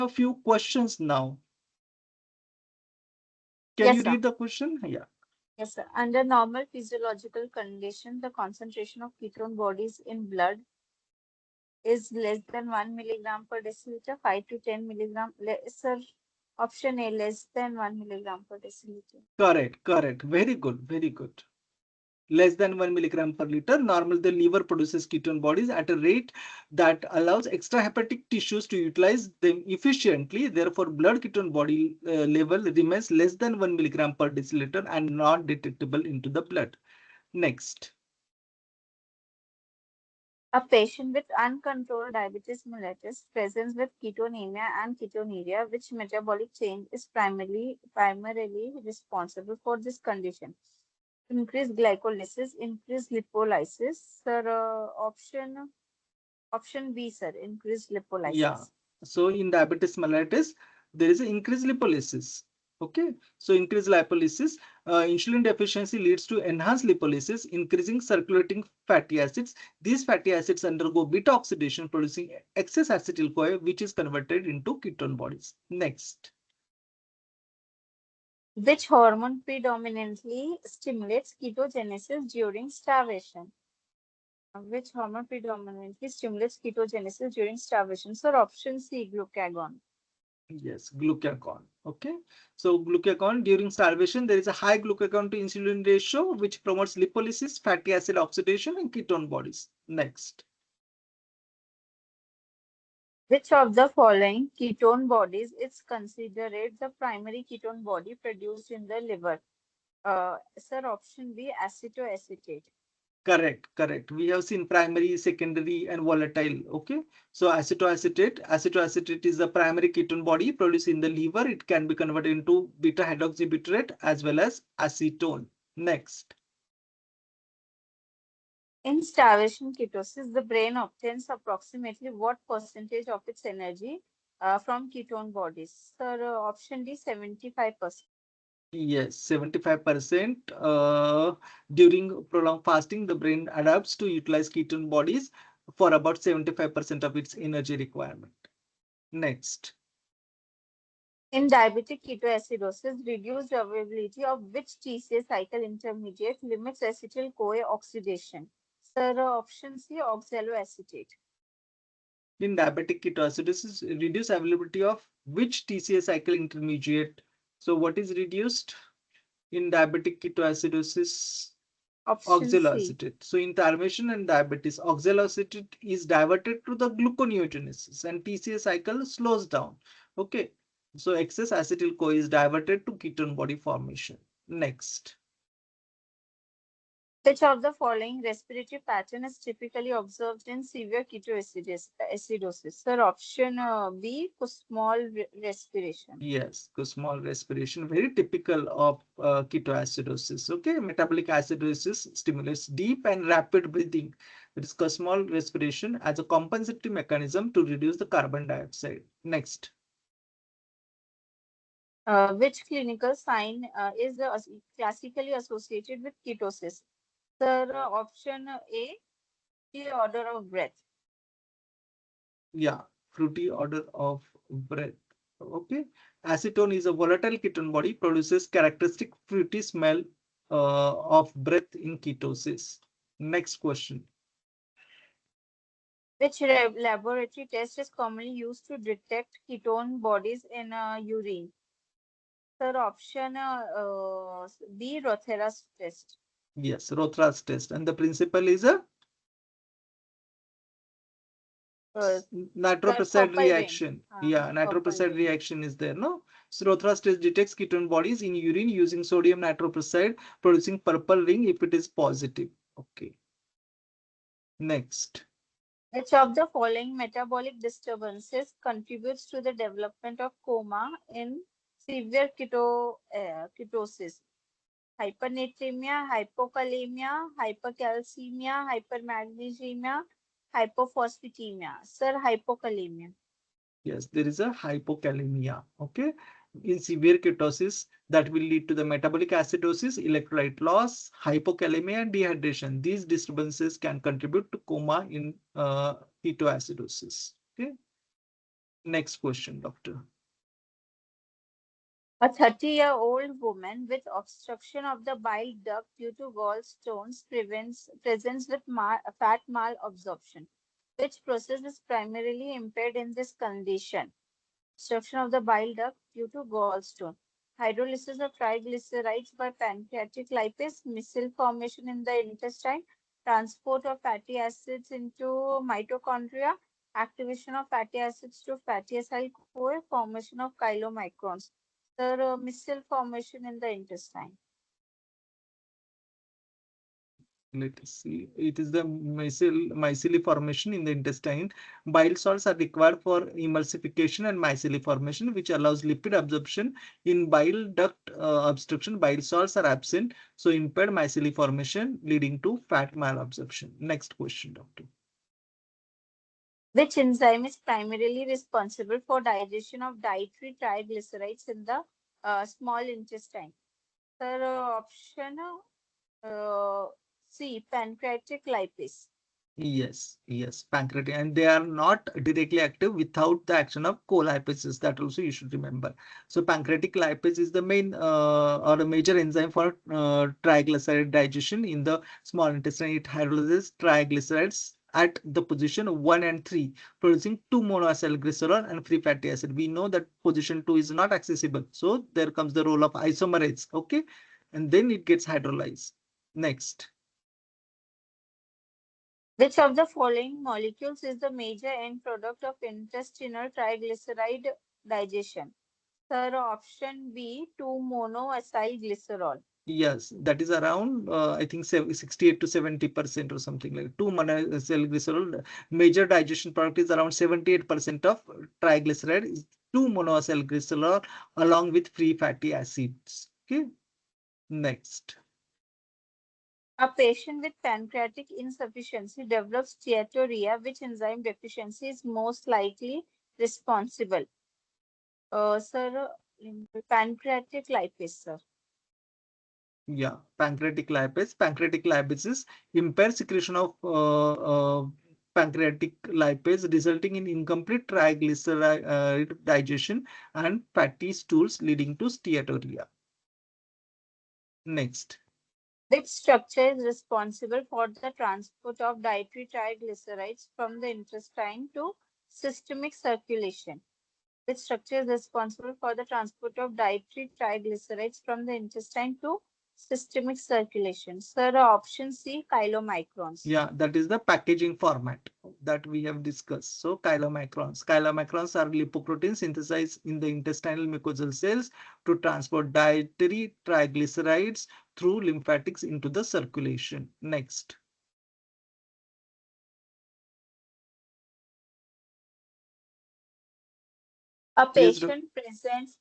a few questions now. Can Yes, you sir. read the question? Yeah. Yes, sir. Under normal physiological condition, the concentration of ketone bodies in blood is less than 1 milligram per deciliter, 5 to 10 milligram. Sir, option A, less than 1 milligram per deciliter. Correct, correct. Very good, very good. Less than 1 milligram per liter. Normal, the liver produces ketone bodies at a rate that allows extrahepatic tissues to utilize them efficiently. Therefore, blood ketone body level remains less than 1 milligram per deciliter and not detectable into the blood. Next. A patient with uncontrolled diabetes mellitus presents with ketonemia and ketonuria, which metabolic change is primarily responsible for this condition. Increased glycolysis, increased lipolysis. Sir, option B, sir, increased Yeah. lipolysis. So in diabetes mellitus, there is an increased lipolysis. Okay. So increased lipolysis, insulin deficiency leads to enhanced lipolysis, increasing circulating fatty acids. These fatty acids undergo beta oxidation, producing excess acetyl-CoA, which is converted into ketone bodies. Next. Which hormone predominantly stimulates ketogenesis during starvation? Which hormone predominantly stimulates ketogenesis during starvation? Sir, option C, glucagon. Yes, glucagon. Okay. So glucagon during starvation, there is a high glucagon to insulin ratio, which promotes lipolysis, fatty acid oxidation, and ketone bodies. Next. Which of the following ketone bodies is considered the primary ketone body produced in the liver? Sir, option B, acetoacetate. Correct, correct. We have seen primary, secondary, and volatile. Okay. So acetoacetate is the primary ketone body produced in the liver. It can be converted into beta hydroxybutyrate as well as acetone. Next. In starvation ketosis, the brain obtains approximately what percentage of its energy from ketone bodies? Sir, option D, 75%. Yes, 75%. During prolonged fasting, the brain adapts to utilize ketone bodies for about 75% of its energy requirement. Next. In diabetic ketoacidosis, reduced availability of which TCA cycle intermediate limits acetyl-CoA oxidation? Sir, option C, oxaloacetate. In diabetic ketoacidosis, reduce availability of which TCA cycle intermediate? So what is reduced in diabetic ketoacidosis? Option C. Oxaloacetate. So in starvation and diabetes, oxaloacetate is diverted to the gluconeogenesis and TCA cycle slows down. Okay. So excess acetyl-CoA is diverted to ketone body formation. Next. Which of the following respiratory pattern is typically observed in severe ketoacidosis? Sir, option B, small respiration. Yes, small respiration, very typical of ketoacidosis. Okay, metabolic acidosis stimulates deep and rapid breathing. It is small respiration as a compensatory mechanism to reduce the carbon dioxide. Next. Which clinical sign is classically associated with ketosis? Sir, option A, the order of breath. Yeah, fruity odor of breath. Okay, acetone is a volatile ketone body, produces characteristic fruity smell of breath in ketosis. Next question. Which laboratory test is commonly used to detect ketone bodies in urine? Sir, option B, Rothera's test. Yes, Rothra's test, and the principle is a Uh, Sir, nitroprusside purple vein. reaction. Yeah, Purple nitroprusside vein. reaction is there, no? So Rothra's test detects ketone bodies in urine using sodium nitroprusside, producing purple ring if it is positive. Okay. Next. Which of the following metabolic disturbances contributes to the development of coma in severe ketosis? Hypernatremia, hypokalemia, hypercalcemia, hypermagnesemia, hypophosphatemia. Sir, hypokalemia. Yes, there is a hypokalemia. Okay. In severe ketosis, that will lead to the metabolic acidosis, electrolyte loss, hypokalemia, and dehydration. These disturbances can contribute to coma in ketoacidosis. Okay. Next question, doctor. A 30-year-old woman with obstruction of the bile duct due to gallstones presents with fat malabsorption. Which process is primarily impaired in this condition? Obstruction of the bile duct due to gallstone. Hydrolysis of triglycerides by pancreatic lipase, micelle formation in the intestine, transport of fatty acids into mitochondria, activation of fatty acids to fatty acyl-CoA, formation of chylomicrons. The micelle formation in the intestine. Let us see. It is the mycelial formation in the intestine. Bile salts are required for emulsification and mycelial formation, which allows lipid absorption. In bile duct obstruction, bile salts are absent, so impaired mycelial formation, leading to fat malabsorption. Next question, doctor. Which enzyme is primarily responsible for digestion of dietary triglycerides in the small intestine? Sir, option uh, C, pancreatic lipase. Yes, pancreatic, and they are not directly active without the action of colipases. That also you should remember. So pancreatic lipase is the main or a major enzyme for triglyceride digestion in the small intestine. It hydrolyzes triglycerides at the position 1 and 3, producing 2 monoacylglycerol and free fatty acid. We know that position 2 is not accessible. So there comes the role of isomerase. Okay, and then it gets hydrolyzed. Next. Which of the following molecules is the major end product of intestinal triglyceride digestion? Sir, option B, 2-monoacylglycerol. Yes, that is around I think 68 to 70% or something like 2 monoacyl glycerol. Major digestion product is around 78% of triglyceride is 2 monoacyl glycerol along with free fatty acids. Okay, next. A patient with pancreatic insufficiency develops steatorrhea. Which enzyme deficiency is most likely responsible? Sir, pancreatic lipase, sir. Yeah, pancreatic lipase. Pancreatic lipases impair secretion of pancreatic lipase, resulting in incomplete triglyceride digestion and fatty stools, leading to steatorrhea. Next. Which structure is responsible for the transport of dietary triglycerides from the intestine to systemic circulation? Which structure is responsible for the transport of dietary triglycerides from the intestine to systemic circulation? Sir, option C, chylomicrons. Yeah, that is the packaging format that we have discussed. So chylomicrons. Chylomicrons are lipoproteins synthesized in the intestinal mucosal cells to transport dietary triglycerides through lymphatics into the circulation. Next. A Yes, patient presents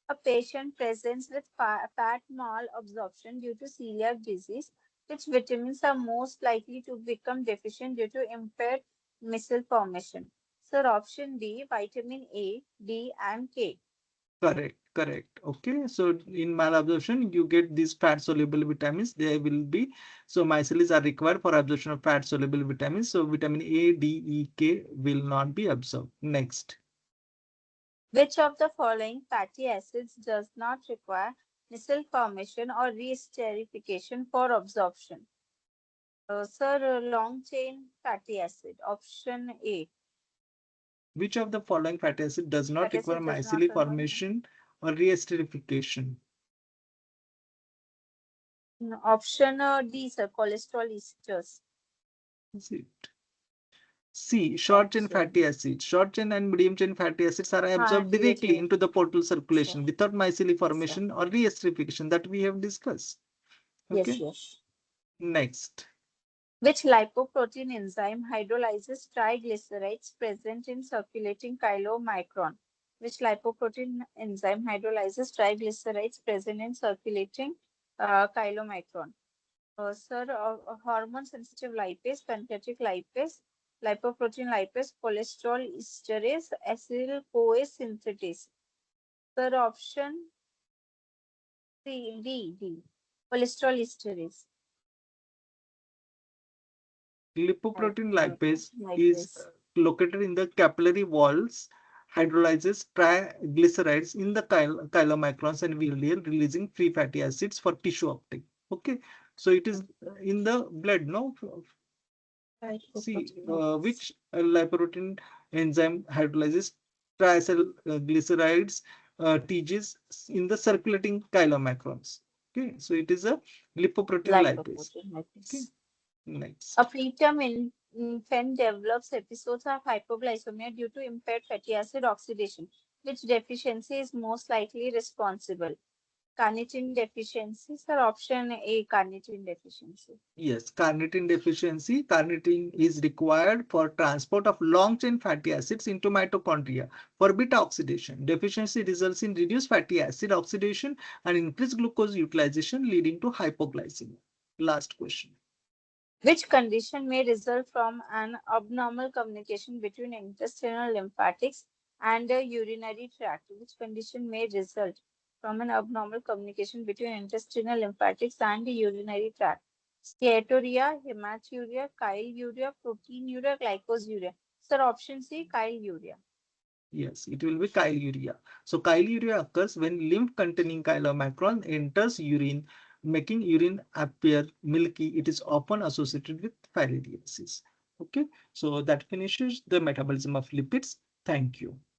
a patient presents with fat malabsorption due to celiac disease. Which vitamins are most likely to become deficient due to impaired micelle formation? Sir, option D, vitamin A, D, and K. correct. Okay, so in malabsorption, you get these fat soluble vitamins. They will be so micelles are required for absorption of fat soluble vitamins. So vitamin A, D, E, K will not be absorbed. Next. Which of the following fatty acids does not require micelle formation or re-esterification for absorption? Sir, long chain fatty acid. Option A. Which of the following fatty acid does not Fatty require acid does not mycelial require. formation or re-esterification? Option D, sir, cholesterol esters. Is it? C. Short chain fatty Option. acids. Short chain and medium chain fatty acids are absorbed Yes, directly yes, into the portal sir. circulation without mycelial Yes, sir. formation or re-esterification that we have discussed. Yes, Okay. yes. Next. Which lipoprotein enzyme hydrolyzes triglycerides present in circulating chylomicron? Which lipoprotein enzyme hydrolyzes triglycerides present in circulating chylomicron? Sir, hormone sensitive lipase, pancreatic lipase, lipoprotein lipase, cholesterol esterase, acyl CoA synthetase. Sir, option D, cholesterol esterase. Lipoprotein lipase is Lipase. located in the capillary walls, hydrolyzes triglycerides in the chylomicrons and VLDL, releasing free fatty acids for tissue uptake. Okay, so it is in the blood, no? See, which lipoprotein enzyme hydrolyzes triglycerides TGs in the circulating chylomicrons. Okay, so it is a lipoprotein lipase. Lipoprotein Okay, lipase. A next. preterm infant develops episodes of hypoglycemia due to impaired fatty acid oxidation, which deficiency is most likely responsible. Carnitine deficiency, sir, option A, carnitine deficiency. Yes, carnitine deficiency. Carnitine is required for transport of long-chain fatty acids into mitochondria for beta oxidation. Deficiency results in reduced fatty acid oxidation and increased glucose utilization, leading to hypoglycemia. Last question. Which condition may result from an abnormal communication between intestinal lymphatics and the urinary tract? Which condition may result from an abnormal communication between intestinal lymphatics and the urinary tract? Steatorrhea, hematuria, chyluria, proteinuria, glycosuria. Sir, option C, chyluria. Yes, it will be chyluria. So chyluria occurs when lymph-containing chylomicron enters urine, making urine appear milky. It is often associated with filariasis. Okay, so that finishes the metabolism of lipids. Thank you.